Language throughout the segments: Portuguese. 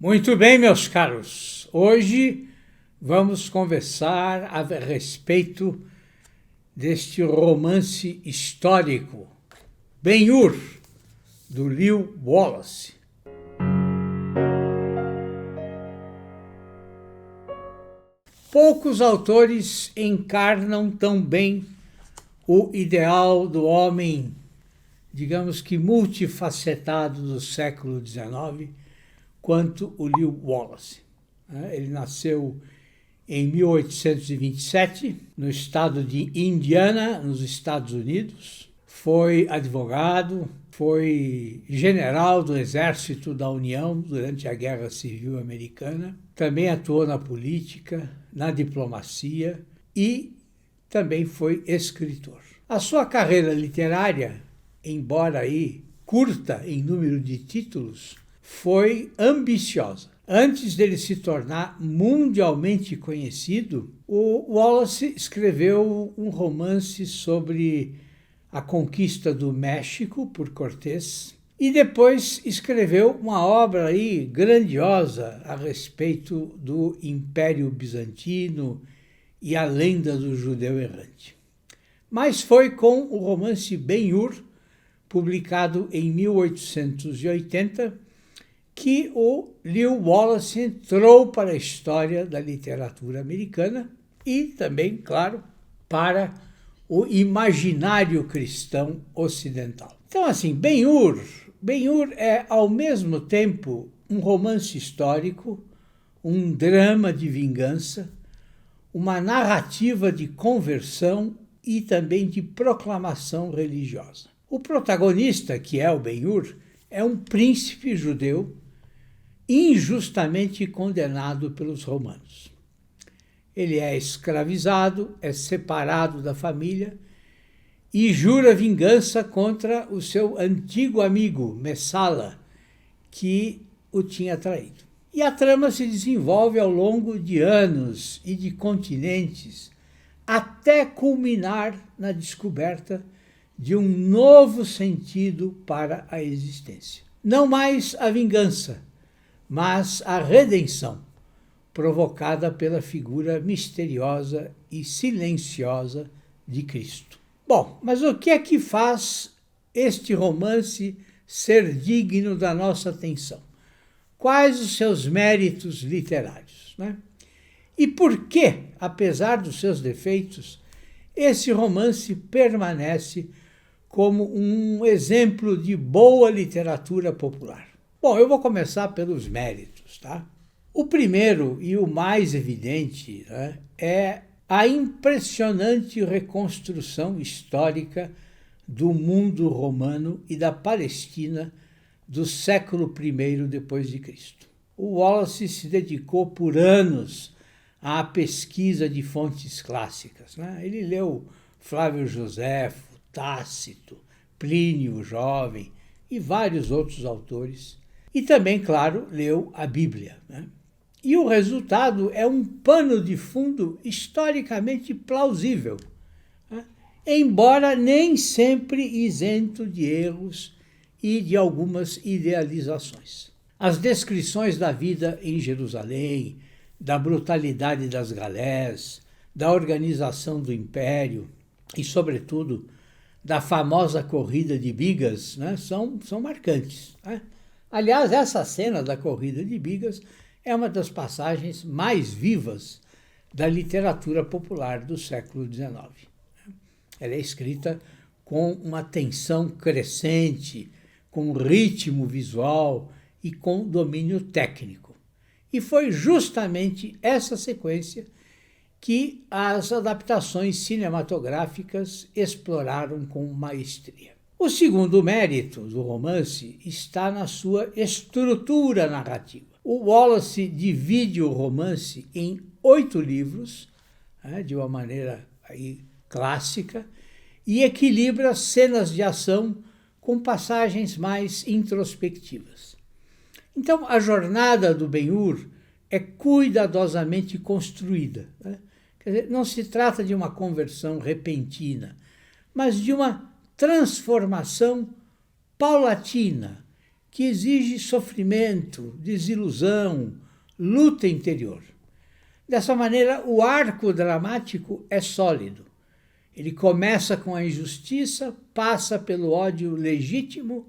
Muito bem, meus caros. Hoje vamos conversar a respeito deste romance histórico, Ben-Hur, do Lew Wallace. Poucos autores encarnam tão bem o ideal do homem, digamos que multifacetado do século XIX, quanto o Lew Wallace. Ele nasceu em 1827, no estado de Indiana, nos Estados Unidos. Foi advogado, foi general do Exército da União durante a Guerra Civil Americana. Também atuou na política, na diplomacia e também foi escritor. A sua carreira literária, embora aí curta em número de títulos, foi ambiciosa. Antes dele se tornar mundialmente conhecido, o Wallace escreveu um romance sobre a conquista do México por Cortés e depois escreveu uma obra aí grandiosa a respeito do Império Bizantino e a lenda do judeu errante. Mas foi com o romance Ben-Hur, publicado em 1880, que o Lew Wallace entrou para a história da literatura americana e também, claro, para o imaginário cristão ocidental. Então, assim, Ben-Hur é, ao mesmo tempo, um romance histórico, um drama de vingança, uma narrativa de conversão e também de proclamação religiosa. O protagonista, que é o Ben-Hur, é um príncipe judeu injustamente condenado pelos romanos. Ele é escravizado, é separado da família e jura vingança contra o seu antigo amigo, Messala, que o tinha traído. E a trama se desenvolve ao longo de anos e de continentes, até culminar na descoberta de um novo sentido para a existência. Não mais a vingança, mas a redenção, provocada pela figura misteriosa e silenciosa de Cristo. Bom, mas o que é que faz este romance ser digno da nossa atenção? Quais os seus méritos literários, né? E por que, apesar dos seus defeitos, esse romance permanece como um exemplo de boa literatura popular? Bom, eu vou começar pelos méritos, tá? O primeiro e o mais evidente, né, é a impressionante reconstrução histórica do mundo romano e da Palestina do século I depois de Cristo. O Wallace se dedicou por anos à pesquisa de fontes clássicas, né? Ele leu Flávio Joséfo, Tácito, Plínio o Jovem e vários outros autores. E também, claro, leu a Bíblia, né? E o resultado é um pano de fundo historicamente plausível, né? Embora nem sempre isento de erros e de algumas idealizações. As descrições da vida em Jerusalém, da brutalidade das galés, da organização do império e, sobretudo, da famosa corrida de bigas, né, são marcantes, né? Aliás, essa cena da corrida de bigas é uma das passagens mais vivas da literatura popular do século XIX. Ela é escrita com uma tensão crescente, com ritmo visual e com domínio técnico. E foi justamente essa sequência que as adaptações cinematográficas exploraram com maestria. O segundo mérito do romance está na sua estrutura narrativa. O Wallace divide o romance em 8 livros, de uma maneira aí clássica, e equilibra cenas de ação com passagens mais introspectivas. Então, a jornada do Ben-Hur é cuidadosamente construída, né? Quer dizer, não se trata de uma conversão repentina, mas de uma transformação paulatina que exige sofrimento, desilusão, luta interior. Dessa maneira, o arco dramático é sólido. Ele começa com a injustiça, passa pelo ódio legítimo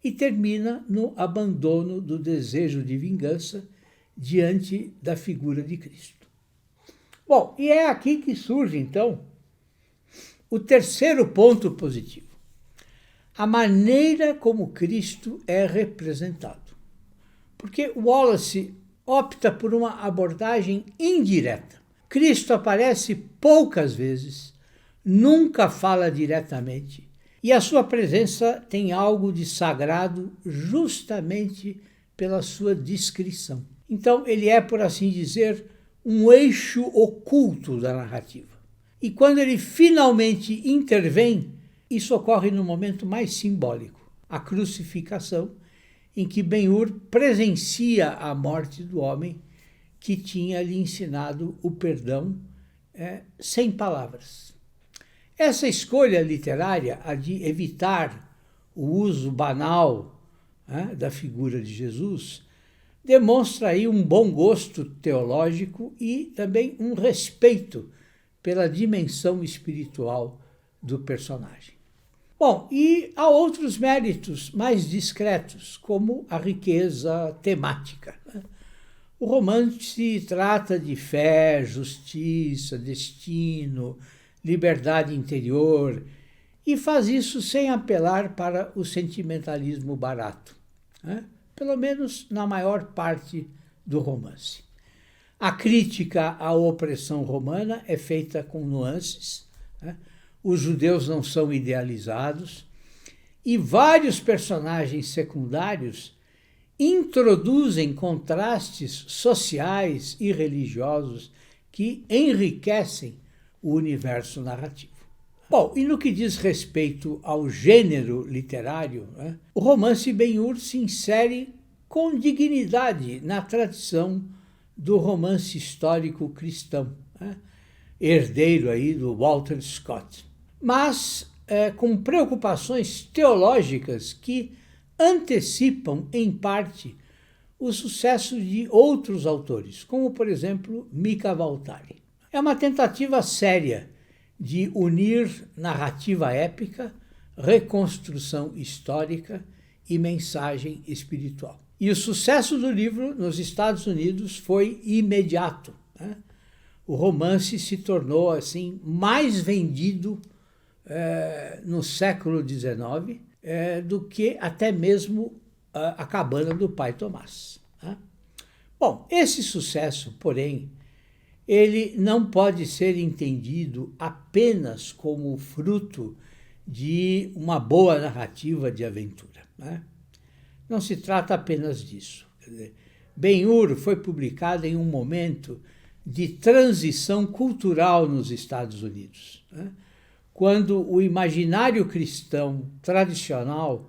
e termina no abandono do desejo de vingança diante da figura de Cristo. Bom, e é aqui que surge, então, o terceiro ponto positivo. A maneira como Cristo é representado. Porque Wallace opta por uma abordagem indireta. Cristo aparece poucas vezes, nunca fala diretamente, e a sua presença tem algo de sagrado justamente pela sua discrição. Então, ele é, por assim dizer, um eixo oculto da narrativa. E quando ele finalmente intervém, isso ocorre no momento mais simbólico, a crucificação, em que Ben-Hur presencia a morte do homem que tinha lhe ensinado o perdão sem palavras. Essa escolha literária, a de evitar o uso banal da figura de Jesus, demonstra aí um bom gosto teológico e também um respeito pela dimensão espiritual do personagem. Bom, e há outros méritos mais discretos, como a riqueza temática. O romance trata de fé, justiça, destino, liberdade interior, e faz isso sem apelar para o sentimentalismo barato, pelo menos na maior parte do romance. A crítica à opressão romana é feita com nuances, os judeus não são idealizados, e vários personagens secundários introduzem contrastes sociais e religiosos que enriquecem o universo narrativo. Bom, e no que diz respeito ao gênero literário, o romance Ben-Hur se insere com dignidade na tradição do romance histórico cristão, herdeiro aí do Walter Scott, mas com preocupações teológicas que antecipam, em parte, o sucesso de outros autores, como, por exemplo, Mika Waltari. É uma tentativa séria de unir narrativa épica, reconstrução histórica e mensagem espiritual. E o sucesso do livro nos Estados Unidos foi imediato. O romance se tornou, assim, mais vendido no século XIX do que até mesmo a Cabana do Pai Tomás. Bom, esse sucesso, porém, ele não pode ser entendido apenas como fruto de uma boa narrativa de aventura. Não se trata apenas disso. Ben-Hur foi publicado em um momento de transição cultural nos Estados Unidos, quando o imaginário cristão tradicional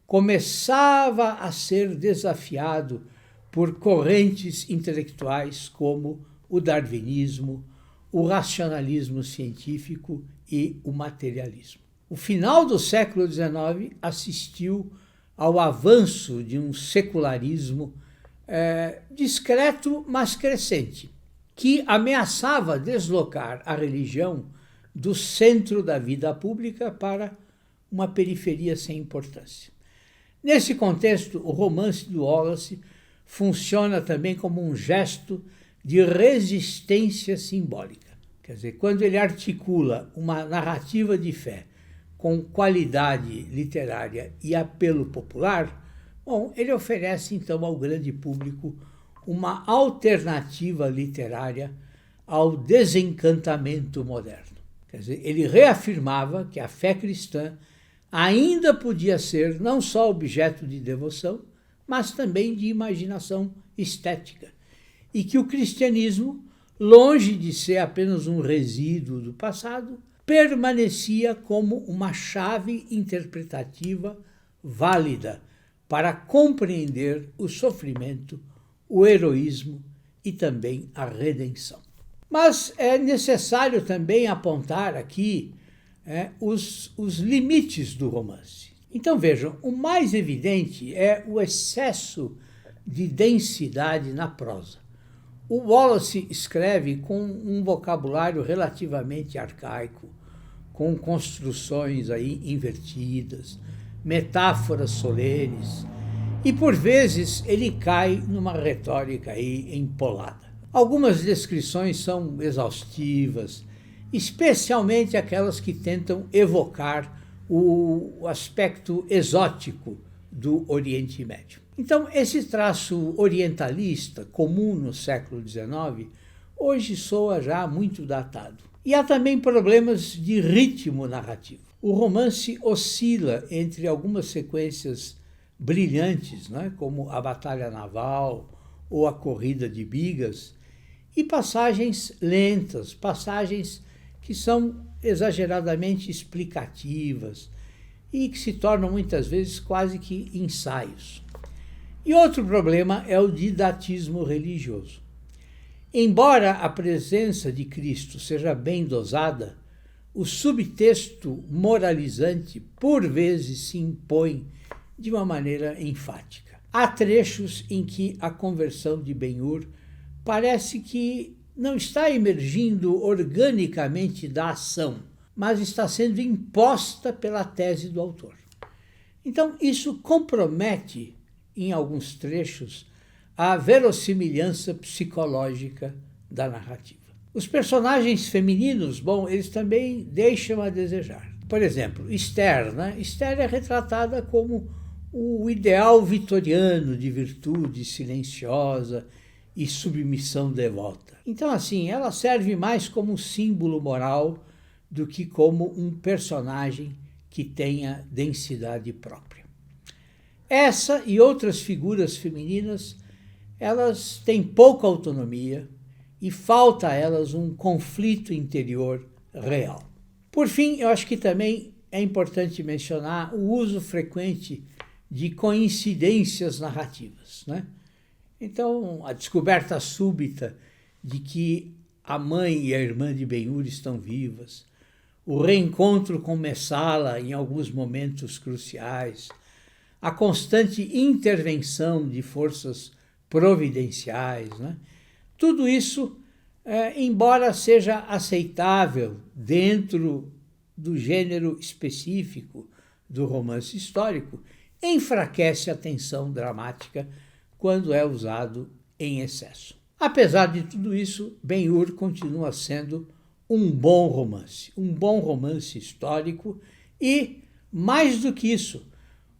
começava a ser desafiado por correntes intelectuais como o darwinismo, o racionalismo científico e o materialismo. O final do século XIX assistiu ao avanço de um secularismo discreto, mas crescente, que ameaçava deslocar a religião do centro da vida pública para uma periferia sem importância. Nesse contexto, o romance do Wallace funciona também como um gesto de resistência simbólica. Quer dizer, quando ele articula uma narrativa de fé com qualidade literária e apelo popular, bom, ele oferece então ao grande público uma alternativa literária ao desencantamento moderno. Quer dizer, ele reafirmava que a fé cristã ainda podia ser não só objeto de devoção, mas também de imaginação estética, e que o cristianismo, longe de ser apenas um resíduo do passado, permanecia como uma chave interpretativa válida para compreender o sofrimento, o heroísmo e também a redenção. Mas é necessário também apontar aqui os limites do romance. Então vejam, o mais evidente é o excesso de densidade na prosa. O Wallace escreve com um vocabulário relativamente arcaico, com construções aí invertidas, metáforas solenes, e por vezes ele cai numa retórica aí empolada. Algumas descrições são exaustivas, especialmente aquelas que tentam evocar o aspecto exótico do Oriente Médio. Então, esse traço orientalista, comum no século XIX, hoje soa já muito datado. E há também problemas de ritmo narrativo. O romance oscila entre algumas sequências brilhantes, né, como a Batalha Naval ou a Corrida de Bigas, e passagens lentas, passagens que são exageradamente explicativas e que se tornam muitas vezes quase que ensaios. E outro problema é o didatismo religioso. Embora a presença de Cristo seja bem dosada, o subtexto moralizante por vezes se impõe de uma maneira enfática. Há trechos em que a conversão de Ben-Hur parece que não está emergindo organicamente da ação, mas está sendo imposta pela tese do autor. Então, isso compromete, em alguns trechos, a verossimilhança psicológica da narrativa. Os personagens femininos, eles também deixam a desejar. Por exemplo, Esther, Esther é retratada como o ideal vitoriano de virtude silenciosa e submissão devota. Então, assim, ela serve mais como um símbolo moral do que como um personagem que tenha densidade própria. Essa e outras figuras femininas, elas têm pouca autonomia e falta a elas um conflito interior real. Por fim, eu acho que também é importante mencionar o uso frequente de coincidências narrativas, Então, a descoberta súbita de que a mãe e a irmã de Ben-Hur estão vivas, o reencontro com Messala em alguns momentos cruciais, a constante intervenção de forças providenciais, Tudo isso, embora seja aceitável dentro do gênero específico do romance histórico, enfraquece a tensão dramática quando é usado em excesso. Apesar de tudo isso, Ben-Hur continua sendo um bom romance histórico e, mais do que isso,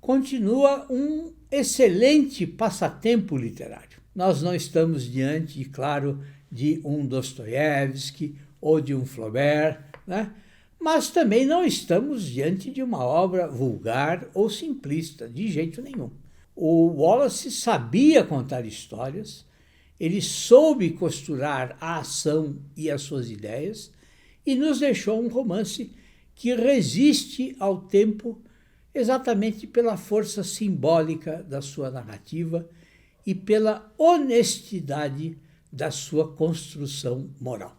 continua um excelente passatempo literário. Nós não estamos diante, claro, de um Dostoiévski ou de um Flaubert, mas também não estamos diante de uma obra vulgar ou simplista, de jeito nenhum. O Wallace sabia contar histórias, ele soube costurar a ação e as suas ideias e nos deixou um romance que resiste ao tempo exatamente pela força simbólica da sua narrativa e pela honestidade da sua construção moral.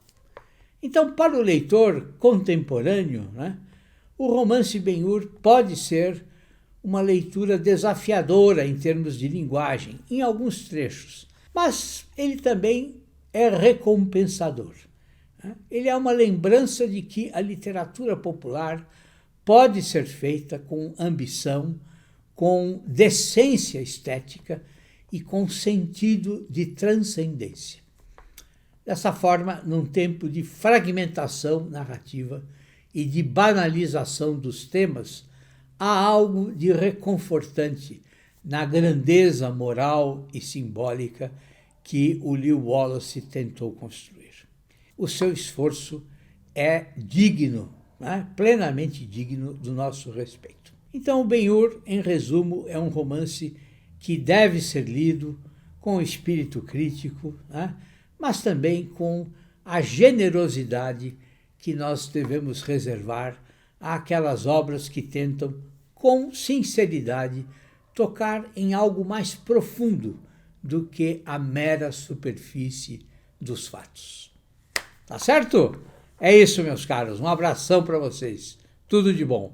Então, para o leitor contemporâneo, o romance Ben-Hur pode ser uma leitura desafiadora em termos de linguagem, em alguns trechos, mas ele também é recompensador. Ele é uma lembrança de que a literatura popular pode ser feita com ambição, com decência estética e com sentido de transcendência. Dessa forma, num tempo de fragmentação narrativa e de banalização dos temas, há algo de reconfortante na grandeza moral e simbólica que o Lew Wallace tentou construir. O seu esforço é digno, plenamente digno do nosso respeito. Então, o Ben-Hur, em resumo, é um romance que deve ser lido com espírito crítico, mas também com a generosidade que nós devemos reservar àquelas obras que tentam, com sinceridade, tocar em algo mais profundo do que a mera superfície dos fatos. Tá certo? É isso, meus caros. Um abração para vocês. Tudo de bom.